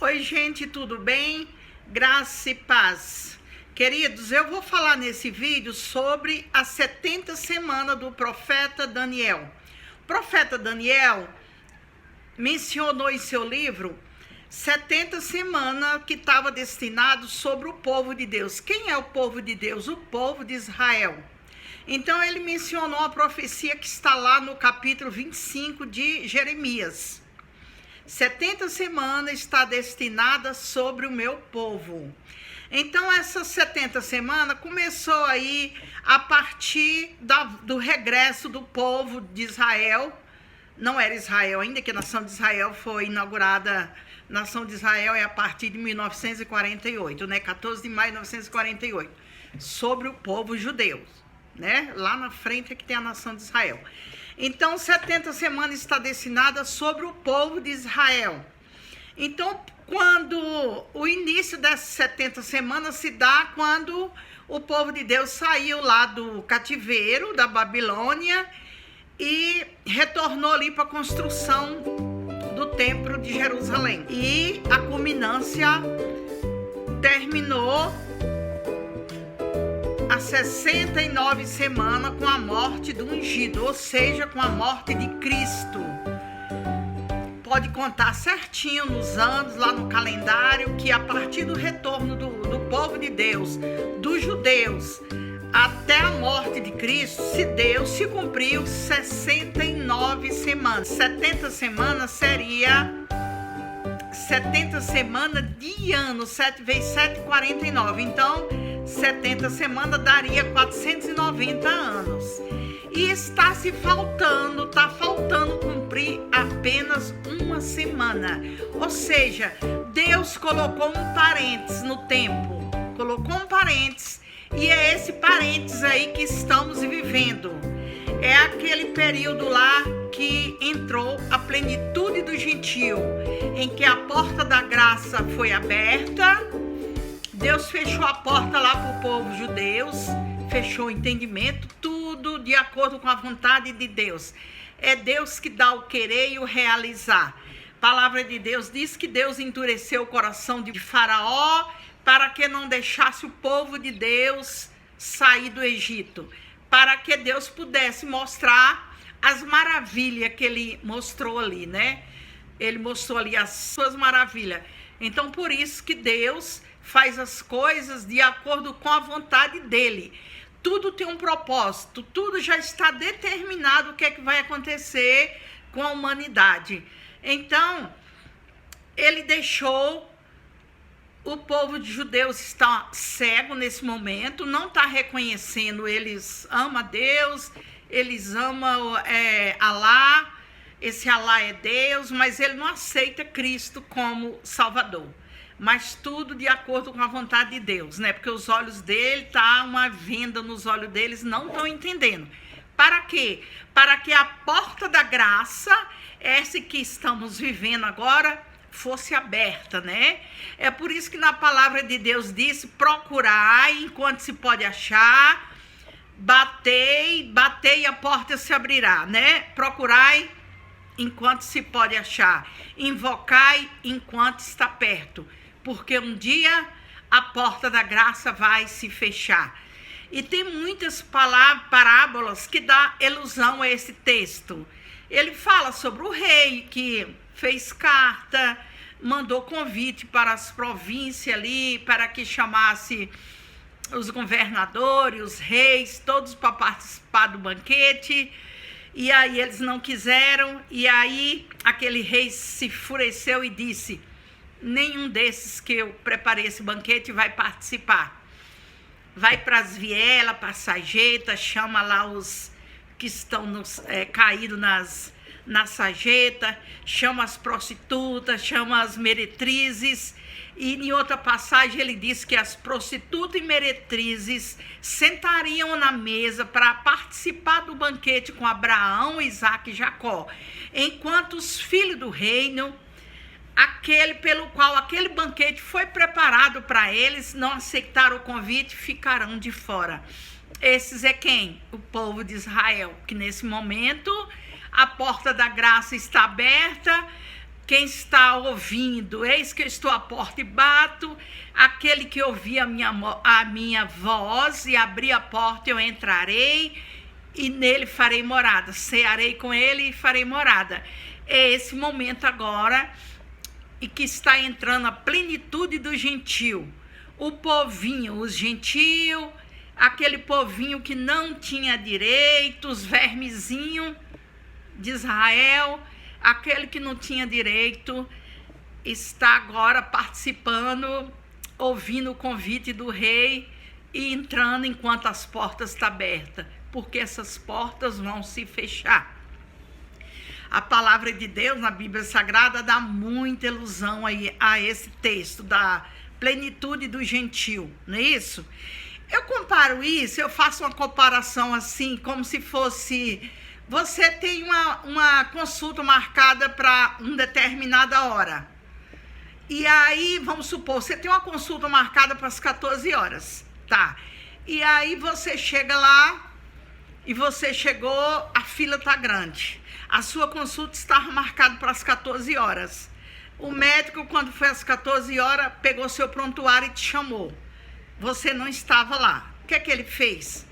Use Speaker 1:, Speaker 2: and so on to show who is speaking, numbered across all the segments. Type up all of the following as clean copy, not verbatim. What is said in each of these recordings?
Speaker 1: Oi, gente, tudo bem? Graça e paz. Queridos, eu vou falar nesse vídeo sobre as 70 semanas do profeta Daniel. O profeta Daniel mencionou em seu livro 70 semanas que estava destinado sobre o povo de Deus. Quem é o povo de Deus? O povo de Israel. Então ele mencionou a profecia que está lá no capítulo 25 de Jeremias. 70 semanas está destinada sobre o meu povo. Então, essas 70 semanas começou aí a partir do regresso do povo de Israel. Não era Israel ainda, que a nação de Israel foi inaugurada. A nação de Israel é a partir de 1948, né? 14 de maio de 1948. Sobre o povo judeu, né? Lá na frente é que tem a nação de Israel. Então, 70 semanas está destinada sobre o povo de Israel. Então, quando o início dessas 70 semanas se dá quando o povo de Deus saiu lá do cativeiro da Babilônia e retornou ali para a construção do templo de Jerusalém. E a culminância terminou a 69 semanas com a morte do ungido, ou seja, com a morte de Cristo. Pode contar certinho nos anos, lá no calendário, que a partir do retorno do povo de Deus, dos judeus, até a morte de Cristo, se cumpriu 69 semanas. 70 semanas seria 70 semanas de ano, 7 vezes 7, 49. Então, 70 semanas daria 490 anos. E está faltando cumprir apenas uma semana. Ou seja, Deus colocou um parênteses no tempo. Colocou um parênteses, e é esse parênteses aí que estamos vivendo. É aquele período lá que entrou a plenitude do gentio, em que a porta da graça foi aberta. Deus fechou a porta lá para o povo judeu, fechou o entendimento, tudo de acordo com a vontade de Deus. É Deus que dá o querer e o realizar. A palavra de Deus diz que Deus endureceu o coração de Faraó para que não deixasse o povo de Deus sair do Egito, para que Deus pudesse mostrar as maravilhas que ele mostrou ali, né? Ele mostrou ali as suas maravilhas. Então, por isso que Deus faz as coisas de acordo com a vontade dele. Tudo tem um propósito, tudo já está determinado o que é que vai acontecer com a humanidade. Então, ele deixou o povo de judeus estar cego nesse momento, não está reconhecendo. Eles amam a Deus, eles amam Alá, esse Alá é Deus, mas ele não aceita Cristo como Salvador. Mas tudo de acordo com a vontade de Deus, né? Porque os olhos dele, tá uma venda nos olhos deles, não estão entendendo. Para quê? Para que a porta da graça, essa que estamos vivendo agora, fosse aberta, né? É por isso que na palavra de Deus disse: procurai enquanto se pode achar, batei e a porta se abrirá, né? Procurai enquanto se pode achar, invocai enquanto está perto, porque um dia a porta da graça vai se fechar. E tem muitas parábolas que dá ilusão a esse texto. Ele fala sobre o rei que fez carta, mandou convite para as províncias ali, para que chamasse os governadores, os reis, todos para participar do banquete. E aí eles não quiseram, e aí aquele rei se enfureceu e disse: nenhum desses que eu preparei esse banquete vai participar. Vai para as vielas, para as sarjetas, chama lá os que estão caídos na sarjeta, chama as prostitutas, chama as meretrizes. E em outra passagem ele diz que as prostitutas e meretrizes sentariam na mesa para participar do banquete com Abraão, Isaque e Jacó, enquanto os filhos do reino, aquele pelo qual aquele banquete foi preparado para eles, não aceitaram o convite, ficarão de fora. Esses é quem? O povo de Israel, que nesse momento a porta da graça está aberta, Quem está ouvindo, eis que eu estou à porta e bato. Aquele que ouvir a minha voz e abrir a porta, eu entrarei e nele farei morada. Cearei com ele e farei morada. É esse momento agora e que está entrando a plenitude do gentio. O povinho, os gentios, aquele povinho que não tinha direito, os vermezinhos de Israel, aquele que não tinha direito, está agora participando, ouvindo o convite do rei e entrando enquanto as portas estão abertas, porque essas portas vão se fechar. A palavra de Deus na Bíblia Sagrada dá muita ilusão aí a esse texto da plenitude do gentio, não é isso? Eu comparo isso, eu faço uma comparação assim, como se fosse... Você tem uma consulta marcada para uma determinada hora. E aí, vamos supor, você tem uma consulta marcada para as 14 horas, tá? E aí você chega lá e você chegou, a fila tá grande. A sua consulta está marcada para as 14 horas. O médico, quando foi às 14 horas, pegou seu prontuário e te chamou. Você não estava lá. O que é que ele fez?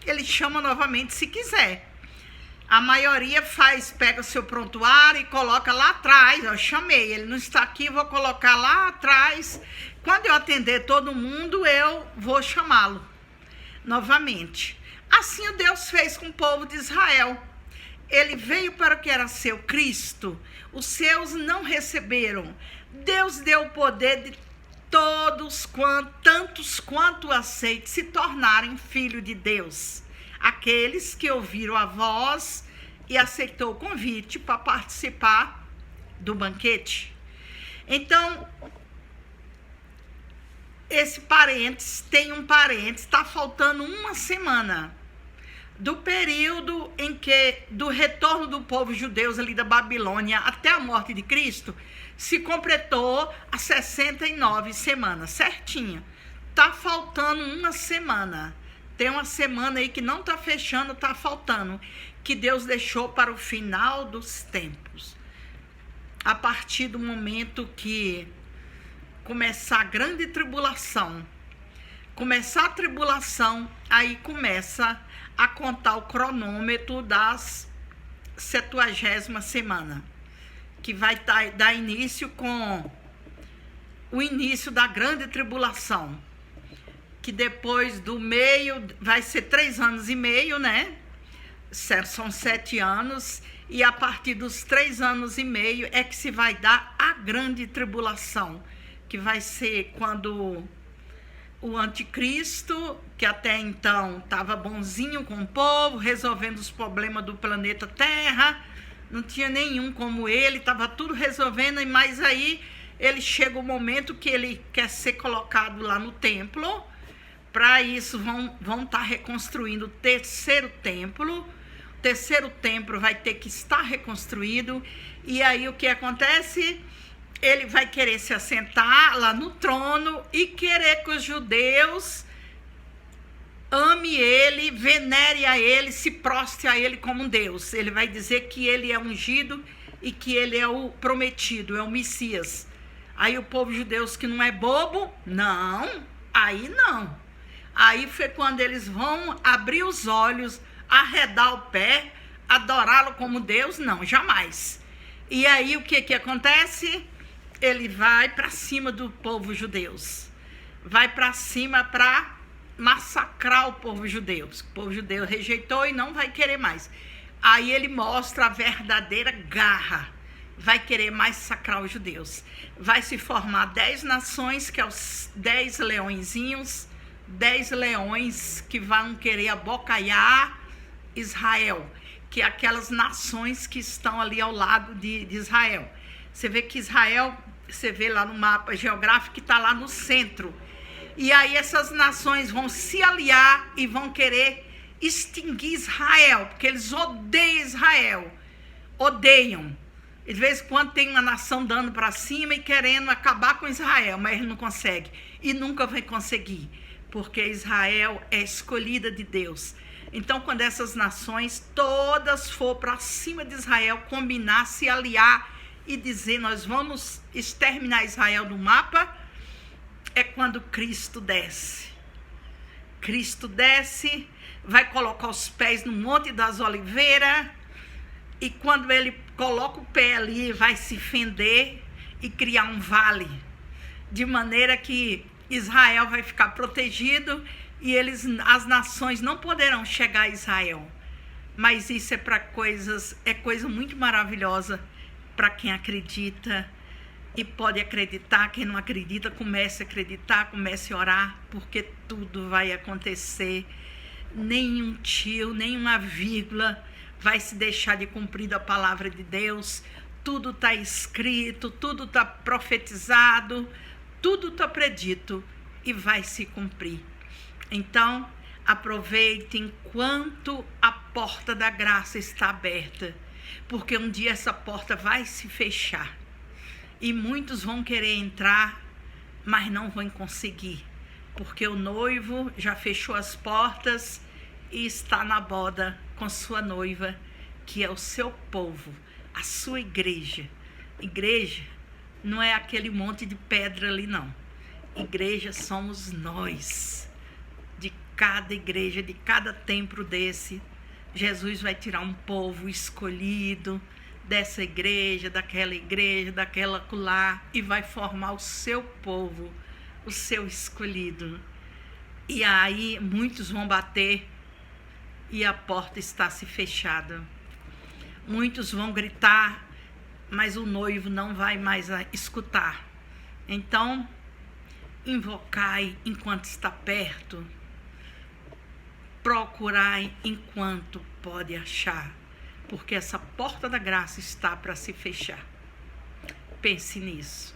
Speaker 1: Ele chama novamente se quiser. A maioria pega seu prontuário e coloca lá atrás. Eu chamei, ele não está aqui, vou colocar lá atrás. Quando eu atender todo mundo, eu vou chamá-lo novamente. Assim o Deus fez com o povo de Israel. Ele veio para o que era seu, Cristo. Os seus não receberam. Deus deu o poder de todos, tantos quanto aceitem, se tornarem filho de Deus. Aqueles que ouviram a voz e aceitou o convite para participar do banquete. Então, esse parênteses tem um parênteses, está faltando uma semana do período em que, do retorno do povo judeu ali da Babilônia até a morte de Cristo, se completou as 69 semanas, certinho. Tá faltando uma semana. Tem uma semana aí que não tá fechando, tá faltando, que Deus deixou para o final dos tempos. A partir do momento que começar a grande tribulação, aí começa a contar o cronômetro das 70ª semana, que vai dar início com o início da grande tribulação, que depois do meio vai ser 3 anos e meio, né? São 7 anos, e a partir dos 3 anos e meio é que se vai dar a grande tribulação, que vai ser quando o anticristo, que até então estava bonzinho com o povo, resolvendo os problemas do planeta Terra, não tinha nenhum como ele, estava tudo resolvendo, mas aí ele chega o momento que ele quer ser colocado lá no templo. Para isso vão estar reconstruindo o terceiro templo. O terceiro templo vai ter que estar reconstruído, e aí o que acontece? Ele vai querer se assentar lá no trono e querer que os judeus ame ele, venere a ele, se prostre a ele como um Deus. Ele vai dizer que ele é ungido e que ele é o prometido, é o Messias. Aí o povo judeu que não é bobo, não, aí não. Aí foi quando eles vão abrir os olhos, arredar o pé, adorá-lo como Deus, não, jamais. E aí o que acontece? Ele vai para cima do povo judeu, vai para cima para massacrar o povo judeu. O povo judeu rejeitou e não vai querer mais. Aí ele mostra a verdadeira garra, vai querer massacrar os judeus. Vai se formar 10 nações, que é os 10 leõezinhos, 10 leões que vão querer abocaiar Israel, que é aquelas nações que estão ali ao lado de Israel. Você vê que Israel, você vê lá no mapa geográfico que está lá no centro. E aí essas nações vão se aliar e vão querer extinguir Israel, porque eles odeiam Israel. Odeiam. De vez em quando tem uma nação dando para cima e querendo acabar com Israel, mas ele não consegue. E nunca vai conseguir, porque Israel é escolhida de Deus. Então, quando essas nações todas for para cima de Israel, combinar, se aliar e dizer nós vamos exterminar Israel do mapa, é quando Cristo desce. Cristo desce, vai colocar os pés no Monte das Oliveiras, e quando ele coloca o pé ali, vai se fender e criar um vale, de maneira que Israel vai ficar protegido e as nações não poderão chegar a Israel. Mas isso é coisa muito maravilhosa para quem acredita e pode acreditar. Quem não acredita, comece a acreditar, comece a orar, porque tudo vai acontecer. Nenhum tio, nenhuma vírgula vai se deixar de cumprir a palavra de Deus. Tudo está escrito, tudo está profetizado, tudo está predito e vai se cumprir. Então, aproveite enquanto a porta da graça está aberta, porque um dia essa porta vai se fechar e muitos vão querer entrar, mas não vão conseguir, porque o noivo já fechou as portas e está na boda com sua noiva, que é o seu povo, a sua igreja. Igreja não é aquele monte de pedra ali, não. Igreja somos nós. De cada igreja, de cada templo desse, Jesus vai tirar um povo escolhido dessa igreja, daquela acolá, e vai formar o seu povo, o seu escolhido. E aí muitos vão bater e a porta está se fechada. Muitos vão gritar, mas o noivo não vai mais escutar. Então, invocai enquanto está perto, procurai enquanto pode achar, porque essa porta da graça está para se fechar. Pense nisso.